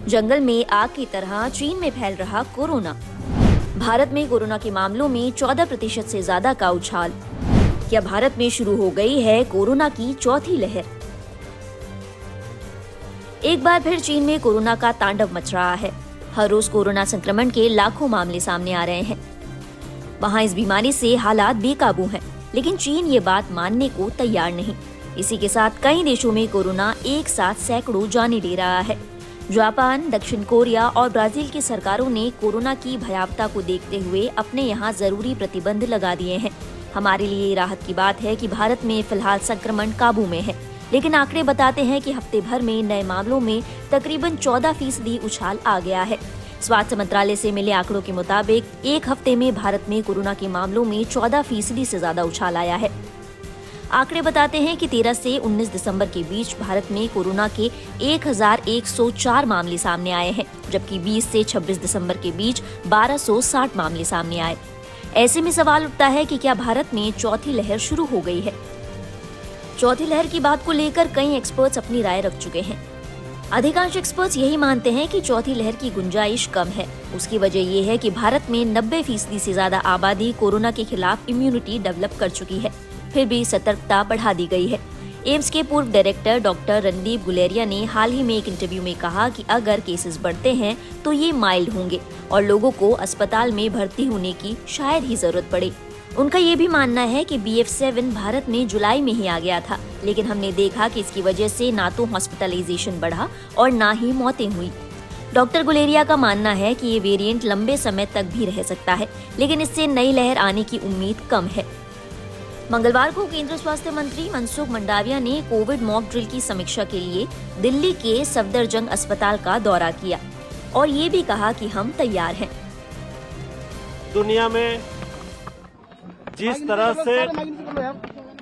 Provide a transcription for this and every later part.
जंगल में आग की तरह चीन में फैल रहा कोरोना। भारत में कोरोना के मामलों में 14% से ज्यादा का उछाल। क्या भारत में शुरू हो गई है कोरोना की चौथी लहर? एक बार फिर चीन में कोरोना का तांडव मच रहा है। हर रोज कोरोना संक्रमण के लाखों मामले सामने आ रहे हैं। वहां इस बीमारी से हालात बेकाबू हैं, लेकिन चीन ये बात मानने को तैयार नहीं। इसी के साथ कई देशों में कोरोना एक साथ सैकड़ों जाने ले रहा है। जापान, दक्षिण कोरिया और ब्राजील की सरकारों ने कोरोना की भयावता को देखते हुए अपने यहाँ जरूरी प्रतिबंध लगा दिए हैं। हमारे लिए राहत की बात है कि भारत में फिलहाल संक्रमण काबू में है, लेकिन आंकड़े बताते हैं कि हफ्ते भर में नए मामलों में तकरीबन 14% उछाल आ गया है। स्वास्थ्य मंत्रालय से मिले आंकड़ों के मुताबिक एक हफ्ते में भारत में कोरोना के मामलों में 14% से ज्यादा उछाल आया है। आंकड़े बताते हैं कि 13 से 19 दिसंबर के बीच भारत में कोरोना के 1104 मामले सामने आए हैं, जबकि 20 से 26 दिसंबर के बीच 1260 मामले सामने आए। ऐसे में सवाल उठता है कि क्या भारत में चौथी लहर शुरू हो गई है? चौथी लहर की बात को लेकर कई एक्सपर्ट्स अपनी राय रख चुके हैं। अधिकांश एक्सपर्ट्स यही मानते हैं कि चौथी लहर की गुंजाइश कम है। उसकी वजह ये है कि भारत में 90% से ज्यादा आबादी कोरोना के खिलाफ इम्यूनिटी डेवलप कर चुकी है। फिर भी सतर्कता बढ़ा दी गई है। एम्स के पूर्व डायरेक्टर डॉक्टर रणदीप गुलेरिया ने हाल ही में एक इंटरव्यू में कहा कि अगर केसेस बढ़ते हैं तो ये माइल्ड होंगे और लोगों को अस्पताल में भर्ती होने की शायद ही जरूरत पड़े। उनका ये भी मानना है कि BF7 भारत में जुलाई में ही आ गया था, लेकिन हमने देखा कि इसकी वजह से ना तो हॉस्पिटलाइजेशन बढ़ा और ना ही मौतें हुई। डॉक्टर गुलेरिया का मानना है कि ये वेरिएंट लंबे समय तक भी रह सकता है, लेकिन इससे नई लहर आने की उम्मीद कम है। मंगलवार को केंद्रीय स्वास्थ्य मंत्री मनसुख मंडाविया ने कोविड मॉक ड्रिल की समीक्षा के लिए दिल्ली के सफदरजंग अस्पताल का दौरा किया और ये भी कहा कि हम तैयार हैं। दुनिया में जिस तरह से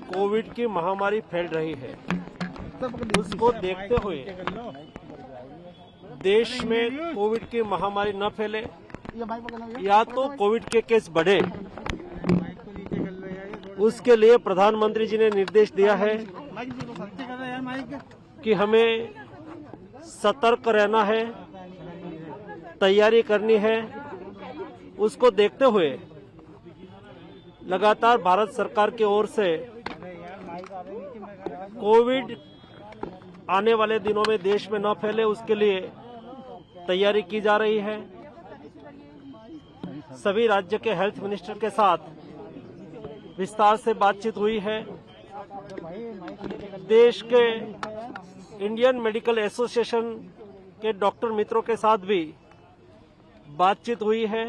कोविड की महामारी फैल रही है, उसको देखते हुए देश में कोविड की महामारी न फैले या तो कोविड के केस बढ़े, उसके लिए प्रधानमंत्री जी ने निर्देश दिया है कि हमें सतर्क रहना है, तैयारी करनी है। उसको देखते हुए लगातार भारत सरकार की ओर से कोविड आने वाले दिनों में देश में न फैले, उसके लिए तैयारी की जा रही है। सभी राज्य के हेल्थ मिनिस्टर के साथ विस्तार से बातचीत हुई है। देश के इंडियन मेडिकल एसोसिएशन के डॉक्टर मित्रों के साथ भी बातचीत हुई है।